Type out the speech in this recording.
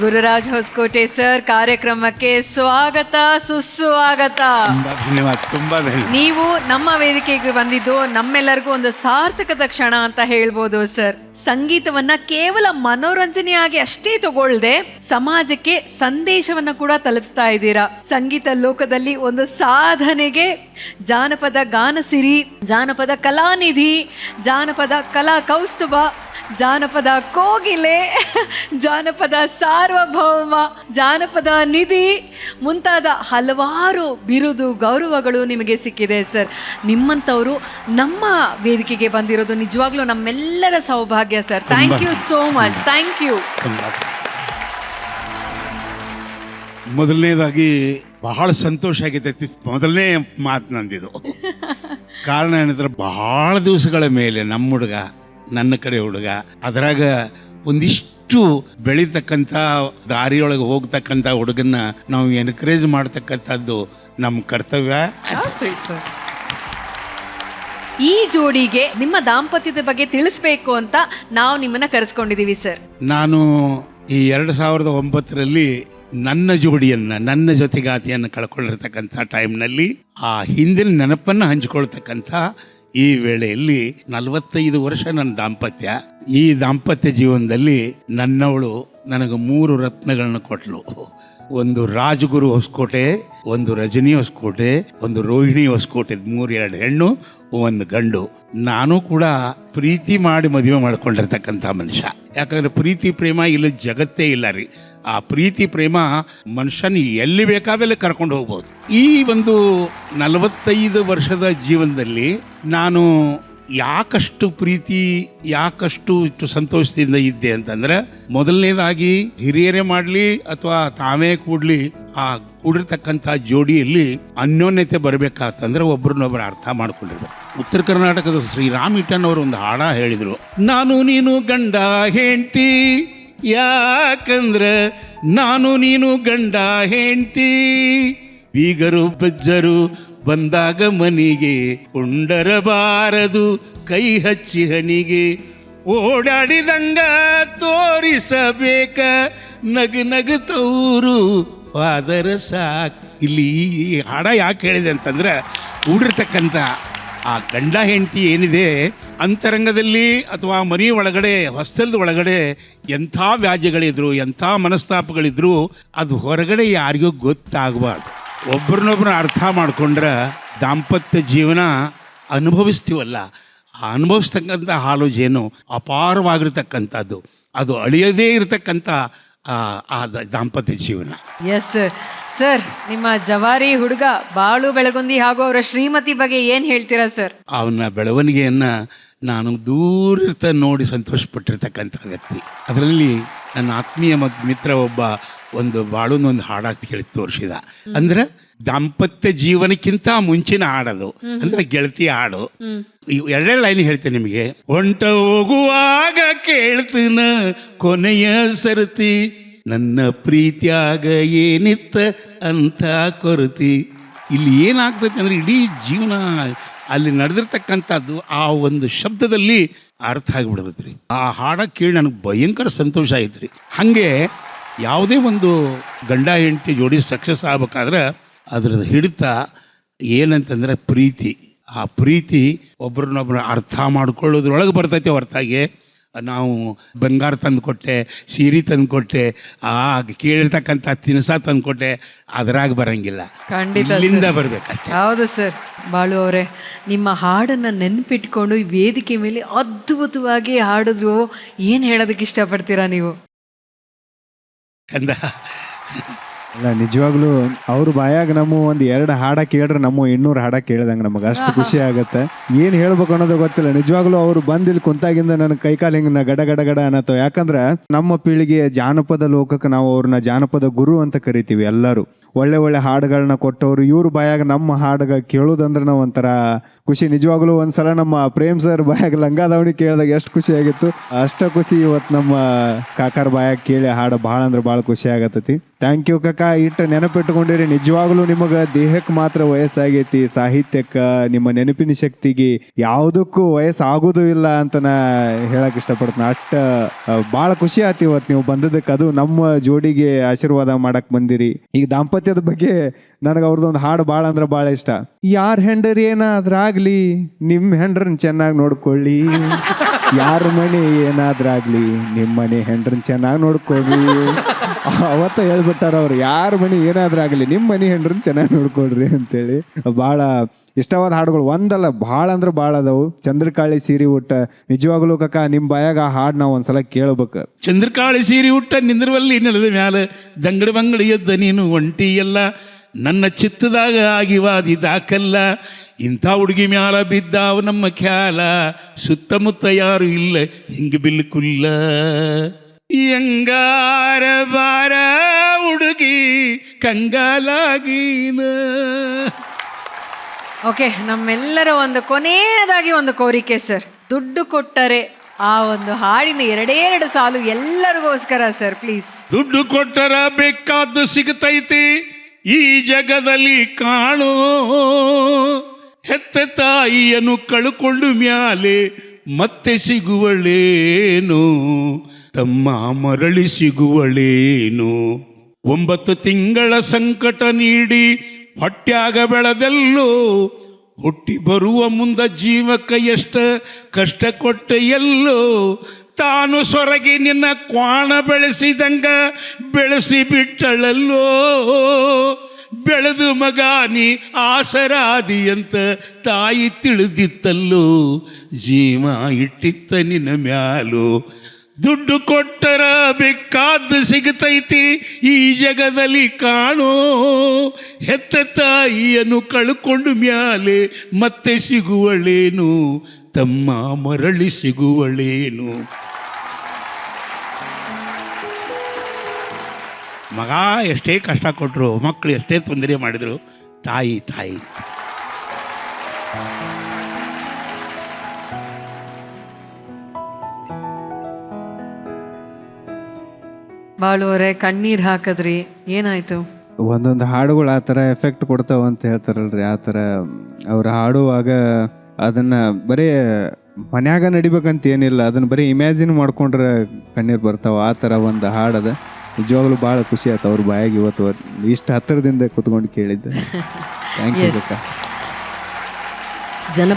Gururaj Hosakote sir, ಕಾರ್ಯಕ್ರಮಕ್ಕೆ ಸ್ವಾಗತ ಸುಸ್ವಾಗತ. ಧನ್ಯವಾದ, ತುಂಬಾ ಧನ್ಯವಾದ. ನೀವು ನಮ್ಮ ವೇದಿಕೆಗೆ ಬಂದಿದ್ದು ನಮ್ಮೆಲ್ಲರಿಗೂ ಒಂದು ಸಾರ್ಥಕದ ಕ್ಷಣ ಅಂತ ಹೇಳ್ಬೋದು ಸರ್. ಸಂಗೀತವನ್ನ ಕೇವಲ ಮನೋರಂಜನೆಯಾಗಿ ಅಷ್ಟೇ ತಗೊಳ್ದೆ ಸಮಾಜಕ್ಕೆ ಸಂದೇಶವನ್ನ ಕೂಡ ತಲುಪಿಸ್ತಾ ಇದ್ದೀರಾ. ಸಂಗೀತ ಲೋಕದಲ್ಲಿ ಒಂದು ಸಾಧನೆಗೆ ಜಾನಪದ ಗಾನಸಿರಿ, ಜಾನಪದ ಕಲಾನಿಧಿ, ಜಾನಪದ ಕಲಾ ಕೌಸ್ತುಭ, ಜಾನಪದ ಕೋಗಿಲೆ, ಜಾನಪದ ಸಾರ್ವಭೌಮ, ಜಾನಪದ ನಿಧಿ ಮುಂತಾದ ಹಲವಾರು ಬಿರುದು ಗೌರವಗಳು ನಿಮಗೆ ಸಿಕ್ಕಿದೆ ಸರ್. ನಿಮ್ಮಂಥವರು ನಮ್ಮ ವೇದಿಕೆಗೆ ಬಂದಿರೋದು ನಿಜವಾಗ್ಲೂ ನಮ್ಮೆಲ್ಲರ ಸೌಭಾಗ್ಯ sir. Thank you so much. Thank you. ಮೊದಲನೇದಾಗಿ ಬಹಳ ಸಂತೋಷ ಆಗೈತೆ. ಮೊದಲನೇ ಮಾತು ನಂದಿದು. ಕಾರಣ ಏನಂದ್ರೆ ಬಹಳ ದಿವಸಗಳ ಮೇಲೆ ನಮ್ಮ ಹುಡುಗ, ನನ್ನ ಕಡೆ ಹುಡುಗ, ಅದರಾಗ ಒಂದಿಷ್ಟು ಬೆಳೀತಕ್ಕಂಥ ದಾರಿಯೊಳಗೆ ಹೋಗ್ತಕ್ಕಂಥ ಹುಡುಗನ್ನ ನಾವು ಎನ್ಕರೇಜ್ ಮಾಡ್ತಕ್ಕಂಥದ್ದು ನಮ್ಮ ಕರ್ತವ್ಯ. ಈ ಜೋಡಿಗೆ ನಿಮ್ಮ ದಾಂಪತ್ಯದ ಬಗ್ಗೆ ತಿಳಿಸ್ಬೇಕು ಅಂತ ನಾವು ನಿಮ್ಮನ್ನ ಕರೆಸ್ಕೊಂಡಿದೀವಿ ಸರ್. ನಾನು ಈ 2009ರಲ್ಲಿ ನನ್ನ ಜೋಡಿಯನ್ನು, ನನ್ನ ಜೊತೆಗಾತಿಯನ್ನು ಕಳ್ಕೊಂಡಿರ್ತಕ್ಕಂಥ ಟೈಮ್ನಲ್ಲಿ ಆ ಹಿಂದಿನ ನೆನಪನ್ನು ಹಂಚಿಕೊಳ್ತಕ್ಕಂಥ ಈ ವೇಳೆಯಲ್ಲಿ 45 ವರ್ಷ ನನ್ನ ದಾಂಪತ್ಯ. ಈ ದಾಂಪತ್ಯ ಜೀವನದಲ್ಲಿ ನನ್ನವಳು ನನಗೆ 3 ರತ್ನಗಳನ್ನ ಕೊಟ್ಟಳು. ಒಂದು ರಾಜಗುರು ಹೊಸಕೋಟೆ, ಒಂದು ರಜನಿ ಹೊಸಕೋಟೆ, ಒಂದು ರೋಹಿಣಿ ಹೊಸಕೋಟೆ. 2 ಹೆಣ್ಣು 1 ಗಂಡು. ನಾನು ಕೂಡ ಪ್ರೀತಿ ಮಾಡಿ ಮದುವೆ ಮಾಡ್ಕೊಂಡಿರ್ತಕ್ಕಂಥ ಮನುಷ್ಯ. ಯಾಕಂದ್ರೆ ಪ್ರೀತಿ ಪ್ರೇಮ ಇಲ್ಲ ಜಗತ್ತೇ ಇಲ್ಲ ರೀ. ಆ ಪ್ರೀತಿ ಪ್ರೇಮ ಮನುಷ್ಯನ ಎಲ್ಲಿ ಬೇಕಾದಲ್ಲಿ ಕರ್ಕೊಂಡು ಹೋಗ್ಬೋದು. ಈ ಒಂದು 45 ವರ್ಷದ ಜೀವನದಲ್ಲಿ ನಾನು ಯಾಕಷ್ಟು ಪ್ರೀತಿ, ಯಾಕಷ್ಟು ಇಷ್ಟು ಸಂತೋಷದಿಂದ ಇದ್ದೆ ಅಂತಂದ್ರೆ, ಮೊದಲನೇದಾಗಿ ಹಿರಿಯರೇ ಮಾಡಲಿ ಅಥವಾ ತಾವೇ ಕೂಡಲಿ, ಆ ಕೂಡಿರ್ತಕ್ಕಂಥ ಜೋಡಿಯಲ್ಲಿ ಅನ್ಯೋನ್ಯತೆ ಬರಬೇಕಾತಂದ್ರೆ ಒಬ್ರನ್ನೊಬ್ರು ಅರ್ಥ ಮಾಡ್ಕೊಂಡಿರ್ಬೇಕು. ಉತ್ತರ ಕರ್ನಾಟಕದ ಶ್ರೀರಾಮ್ ಇಟ್ಟನ್ ಅವರು ಒಂದು ಹಾಡ ಹೇಳಿದರು, ನಾನು ನೀನು ಗಂಡ ಹೆಂಡ್ತಿ, ಯಾಕಂದ್ರೆ ನಾನು ನೀನು ಗಂಡ ಹೆಂಡ್ತಿ, ಬೀಗರು ಬಜ್ಜರು ಬಂದಾಗ ಮನಿಗೆ ಕೊಂಡರಬಾರದು ಕೈ ಹಚ್ಚಿ ಹನಿಗೆ, ಓಡಾಡಿದಂಗ ತೋರಿಸಬೇಕ ನಗು ನಗುತ್ತವರು ಆದರ ಸಾಕ್. ಇಲ್ಲಿ ಈ ಹಾಡ ಯಾಕೆ ಹೇಳಿದೆ ಅಂತಂದ್ರೆ, ಕೂಡಿರ್ತಕ್ಕಂಥ ಆ ಗಂಡ ಹೆಂಡತಿ ಏನಿದೆ ಅಂತರಂಗದಲ್ಲಿ ಅಥವಾ ಮನೆ ಒಳಗಡೆ, ಹೊಸ್ತಲದ ಒಳಗಡೆ ಎಂಥ ವ್ಯಾಜ್ಯಗಳಿದ್ರು, ಎಂಥ ಮನಸ್ತಾಪಗಳಿದ್ರು, ಅದು ಹೊರಗಡೆ ಯಾರಿಗೂ ಗೊತ್ತಾಗಬಾರ್ದು. ಒಬ್ರನ್ನೊಬ್ರನ್ನ ಅರ್ಥ ಮಾಡ್ಕೊಂಡ್ರೆ ದಾಂಪತ್ಯ ಜೀವನ ಅನುಭವಿಸ್ತೀವಲ್ಲ, ಆ ಅನುಭವಿಸ್ತಕ್ಕಂಥ ಹಾಲು ಜೇನು ಅಪಾರವಾಗಿರ್ತಕ್ಕಂಥದ್ದು, ಅದು ಅಳಿಯದೇ ಇರತಕ್ಕಂಥ ಆ ದಾಂಪತ್ಯ ಜೀವನ. ಎಸ್ ಸರ್, ನಿಮ್ಮ ಜವಾರಿ ಹುಡುಗ ಬಾಳು ಬೆಳಗುಂದಿ ಹಾಗೂ ಅವರ ಶ್ರೀಮತಿ ಬಗ್ಗೆ ಏನು ಹೇಳ್ತೀರಾ ಸರ್? ಅವನ ಬೆಳವಣಿಗೆಯನ್ನು ನಾನು ದೂರಿರ್ತ ನೋಡಿ ಸಂತೋಷಪಟ್ಟಿರ್ತಕ್ಕಂಥ ವ್ಯಕ್ತಿ. ಅದರಲ್ಲಿ ನನ್ನ ಆತ್ಮೀಯ ಮಿತ್ರ ಒಬ್ಬ ಒಂದು ಬಾಳುನೊಂದು ಹಾಡಾಗಿ ಹೇಳಿ ತೋರಿಸಿದ. ಅಂದ್ರೆ ದಾಂಪತ್ಯ ಜೀವನಕ್ಕಿಂತ ಮುಂಚಿನ ಹಾಡದು, ಅಂದ್ರೆ ಗೆಳತಿಯ ಹಾಡು. 2 ಲೈನ್ ಹೇಳ್ತೇನೆ ನಿಮಗೆ. ಹೊಂಟ ಹೋಗುವಾಗ ಕೇಳ್ತೀನ ಕೊನೆಯ ಸರತಿ, ನನ್ನ ಪ್ರೀತಿಯಾಗ ಏನಿತ್ತ ಅಂತ ಕೊರತಿ. ಇಲ್ಲಿ ಏನಾಗ್ತೈತೆ ಅಂದ್ರೆ ಇಡೀ ಜೀವನ ಅಲ್ಲಿ ನಡೆದಿರ್ತಕ್ಕಂಥದ್ದು ಆ ಒಂದು ಶಬ್ದದಲ್ಲಿ ಅರ್ಥ ಆಗಿಬಿಡ್ತೈತ್ರಿ. ಆ ಹಾಡ ಕೇಳಿ ನನಗೆ ಭಯಂಕರ ಸಂತೋಷ ಆಯ್ತು. ಹಾಗೆ ಯಾವುದೇ ಒಂದು ಗಂಡ ಹೆಂಡತಿ ಜೋಡಿ ಸಕ್ಸಸ್ ಆಗ್ಬೇಕಾದ್ರೆ ಅದ್ರದ್ದು ಹಿಡಿತ ಏನಂತಂದರೆ ಪ್ರೀತಿ. ಆ ಪ್ರೀತಿ ಒಬ್ರನ್ನೊಬ್ರು ಅರ್ಥ ಮಾಡ್ಕೊಳ್ಳೋದ್ರೊಳಗೆ ಬರ್ತೈತೆ ಹೊರತಾಗಿ ನಾವು ಬಂಗಾರ ತಂದು ಕೊಟ್ಟೆ, ಸೀರೆ ತಂದು ಕೊಟ್ಟೆ, ಕೇಳಿರ್ತಕ್ಕಂಥ ತಿನಿಸ ತಂದು ಕೊಟ್ಟೆ, ಅದರಾಗ ಬರಂಗಿಲ್ಲ. ಖಂಡಿತ ಇಲ್ಲಿಂದ ಬರ್ಬೇಕಷ್ಟೆ. ಹೌದು ಸರ್. ಬಾಳು ಅವರೇ, ನಿಮ್ಮ ಹಾಡನ್ನು ನೆನ್ಪಿಟ್ಕೊಂಡು ಈ ವೇದಿಕೆ ಮೇಲೆ ಅದ್ಭುತವಾಗಿ ಹಾಡಿದ್ರು. ಏನು ಹೇಳೋದಕ್ಕೆ ಇಷ್ಟಪಡ್ತೀರಾ ನೀವು? ಕಂದ ಅಲ್ಲ, ನಿಜವಾಗ್ಲೂ ಅವ್ರ ಬಾಯಾಗ ನಮ್ಮ 1-2 ಹಾಡ ಕೇಳ್ರೆ ನಮ್ಮ 200 ಹಾಡ ಕೇಳ್ದಂಗೆ ನಮಗೆ ಅಷ್ಟು ಖುಷಿ ಆಗತ್ತೆ. ಏನು ಹೇಳ್ಬೇಕು ಅನ್ನೋದು ಗೊತ್ತಿಲ್ಲ. ನಿಜವಾಗ್ಲೂ ಅವ್ರು ಬಂದಿಲ್ಲಿ ಕುಂತಾಗಿಂದ ನನ್ನ ಕೈಕಾಲು ಹಿಂಗೆ ಗಡ ಗಡ ಗಡ ಅನ್ನತ್ತವ. ಯಾಕಂದ್ರೆ ನಮ್ಮ ಪೀಳಿಗೆ ಜಾನಪದ ಲೋಕಕ್ಕೆ ನಾವು ಅವ್ರನ್ನ ಜಾನಪದ ಗುರು ಅಂತ ಕರಿತೀವಿ. ಎಲ್ಲರೂ ಒಳ್ಳೆ ಒಳ್ಳೆ ಹಾಡುಗಳನ್ನ ಕೊಟ್ಟವರು. ಇವ್ರ ಬಾಯಾಗ ನಮ್ಮ ಹಾಡುಗ ಕೇಳೋದಂದ್ರೆ ನಾವು ಒಂಥರ ಖುಷಿ. ನಿಜವಾಗ್ಲೂ ಒಂದ್ಸಲ ನಮ್ಮ ಪ್ರೇಮ್ ಸರ್ ಬಾಯಾಗ ಲಂಗಾದಾವಣಿ ಕೇಳಿದಾಗ ಎಷ್ಟು ಖುಷಿ ಆಗಿತ್ತು, ಅಷ್ಟ ಖುಷಿ ಇವತ್ತು ನಮ್ಮ ಕಾಕಾರ ಬಾಯಾಗ ಕೇಳಿ ಹಾಡು ಭಾಳ ಅಂದ್ರೆ ಭಾಳ ಖುಷಿ ಆಗತ್ತೈತಿ. Thank you ಕಕ್ಕ. ಇಟ್ಟು ನೆನಪಿಟ್ಕೊಂಡಿರಿ. ನಿಜವಾಗ್ಲೂ ನಿಮಗೆ ದೇಹಕ್ಕೆ ಮಾತ್ರ ವಯಸ್ಸಾಗೈತಿ, ಸಾಹಿತ್ಯಕ್ಕೆ ನಿಮ್ಮ ನೆನಪಿನ ಶಕ್ತಿಗೆ ಯಾವುದಕ್ಕೂ ವಯಸ್ಸಾಗೋದು ಇಲ್ಲ ಅಂತ ನಾ ಹೇಳಕ್ ಇಷ್ಟಪಡ್ತೀನಿ. ಅಷ್ಟು ಭಾಳ ಖುಷಿ ಆಯ್ತು ಇವತ್ತು ನೀವು ಬಂದದಕ್ಕೆ, ಅದು ನಮ್ಮ ಜೋಡಿಗೆ ಆಶೀರ್ವಾದ ಮಾಡಕ್ ಬಂದಿರಿ. ಈಗ ದಾಂಪತ್ಯದ ಬಗ್ಗೆ ನನಗೆ ಅವ್ರದ್ದೊಂದು ಹಾಡು ಭಾಳ ಅಂದ್ರೆ ಭಾಳ ಇಷ್ಟ. ಯಾರ ಹೆಂಡರ್ ಏನಾದ್ರಾಗ್ಲಿ ನಿಮ್ಮ ಹೆಂಡ್ರನ್ ಚೆನ್ನಾಗಿ ನೋಡ್ಕೊಳ್ಳಿ, ಯಾರ ಮನೆ ಏನಾದ್ರಾಗ್ಲಿ ನಿಮ್ಮ ಮನೆ ಹೆಂಡ್ರನ್ ಚೆನ್ನಾಗಿ ನೋಡ್ಕೊಳ್ಳಿ. ಅವತ್ತ ಹೇಳ್ಬಿಟ್ಟಾರ ಅವ್ರು, ಯಾರ ಮನೆ ಏನಾದ್ರಾಗ್ಲಿ ನಿಮ್ಮ ಮನೆ ಹೆಂಡ್ರನ್ ಚೆನ್ನಾಗಿ ನೋಡ್ಕೊಳ್ರಿ ಅಂತೇಳಿ. ಭಾಳ ಇಷ್ಟವಾದ ಹಾಡುಗಳು ಒಂದಲ್ಲ, ಭಾಳ ಅಂದ್ರೆ ಭಾಳ ಅದಾವು. ಚಂದ್ರಕಾಳಿ ಸೀರೆ ಉಟ್ಟ, ನಿಜವಾಗ್ಲೂ ಕಕ್ಕ ನಿಮ್ಮ ಬಾಯಾಗ ಆ ಹಾಡು ನಾವು ಒಂದ್ಸಲ ಕೇಳ್ಬೇಕು. ಚಂದ್ರಕಾಳಿ ಸೀರೆ ಉಟ್ಟ ನಿಂದ್ರವಲ್ಲಿ ನೆಲದ ಮ್ಯಾಲ ದಂಗಡ ಬಂಗಡಿ ಎದ್ದ ನೀನು ಒಂಟಿ ಎಲ್ಲ, ನನ್ನ ಚಿತ್ತದಾಗ ಆಗಿವಾದಿ ದಾಕಲ್ಲ, ಇಂಥ ಹುಡುಗಿ ಮ್ಯಾಲ ಬಿದ್ದಾವ ನಮ್ಮ ಖ್ಯಾಲ, ಸುತ್ತಮುತ್ತ ಯಾರು ಇಲ್ಲ ಹಿಂಗೆ ಬಿಲ್ಕುಲ್ಲ, ಎಂಗಾರ ಬಾರ ಹುಡುಗಿ ಕಂಗಾಲಾಗೀನ. ಓಕೆ, ನಮ್ಮೆಲ್ಲರ ಒಂದು ಕೊನೆಯದಾಗಿ ಒಂದು ಕೋರಿಕೆ ಸರ್. ದುಡ್ಡು ಕೊಟ್ಟರೆ ಆ ಒಂದು ಹಾಡಿನ ಎರಡೇರಡು ಸಾಲು ಎಲ್ಲರಿಗೋಸ್ಕರ ಸರ್, ಪ್ಲೀಸ್. ದುಡ್ಡು ಕೊಟ್ಟರ ಬೇಕಾದ್ದು ಸಿಗುತ್ತೈತಿ ಈ ಜಗದಲ್ಲಿ ಕಾಣೋ, ಹೆತ್ತ ತಾಯಿಯನ್ನು ಕಳ್ಕೊಂಡು ಮ್ಯಾಲೆ ಮತ್ತೆ ಸಿಗುವಳೇನು, ತಮ್ಮ ಮರಳಿ ಸಿಗುವಳೇನು. 9 ತಿಂಗಳ ಸಂಕಟ ನೀಡಿ ಹೊಟ್ಯಾಗ ಬೆಳೆದೆಲ್ಲೋ, ಹುಟ್ಟಿ ಬರುವ ಮುಂದ ಜೀವಕ್ಕೆ ಎಷ್ಟ ಕಷ್ಟ ಕೊಟ್ಟ ಎಲ್ಲೋ, ತಾನು ಸೊರಗಿ ನಿನ್ನ ಕ್ವಾಣ ಬೆಳೆಸಿದಂಗ ಬೆಳೆಸಿ ಬಿಟ್ಟಳಲ್ಲೋ, ಬೆಳೆದು ಮಗ ನೀ ಆಸರಾದಿ ಅಂತ ತಾಯಿ ತಿಳಿದಿತ್ತಲ್ಲೋ, ಜೀವ ಇಟ್ಟಿತ್ತ ನಿನ್ನ ಮ್ಯಾಲೋ. ದುಡ್ಡು ಕೊಟ್ಟರ ಬೇಕಾದ್ದು ಸಿಗುತ್ತೈತಿ ಈ ಜಗದಲ್ಲಿ ಕಾಣೋ, ಹೆತ್ತ ತಾಯಿಯನ್ನು ಕಳ್ಕೊಂಡು ಮ್ಯಾಲೆ ಮತ್ತೆ ಸಿಗುವಳೇನು, ತಮ್ಮ ಮರಳಿ ಸಿಗುವಳೇನು. ಮಗ ಎಷ್ಟೇ ಕಷ್ಟ ಕೊಟ್ಟರು, ಮಕ್ಕಳು ಎಷ್ಟೇ ತೊಂದರೆ ಮಾಡಿದರು, ತಾಯಿ ತಾಯಿ. ಬಾಳುವರೆ ಕಣ್ಣೀರ್ ಹಾಕದ್ರಿ, ಏನಾಯ್ತು? ಒಂದೊಂದು ಹಾಡುಗಳು ಆ ಥರ ಎಫೆಕ್ಟ್ ಕೊಡ್ತಾವ ಅಂತ ಹೇಳ್ತಾರಲ್ರಿ, ಆ ಥರ ಅವ್ರು ಹಾಡುವಾಗ ಅದನ್ನ ಬರೀ ಮನ್ಯಾಗ ನಡಿಬೇಕಂತ ಏನಿಲ್ಲ, ಅದನ್ನ ಬರೀ ಇಮ್ಯಾಜಿನ್ ಮಾಡ್ಕೊಂಡ್ರೆ ಕಣ್ಣೀರು ಬರ್ತಾವ. ಆ ಥರ ಒಂದು ಹಾಡದ. ನಿಜವಾಗ್ಲೂ ಭಾಳ ಖುಷಿ ಆಯ್ತು ಅವ್ರ ಬಾಯಾಗ ಇವತ್ತು ಇಷ್ಟು ಹತ್ತಿರದಿಂದ ಕುತ್ಕೊಂಡು ಕೇಳಿದ್ದೆ. Thank you. ಜನ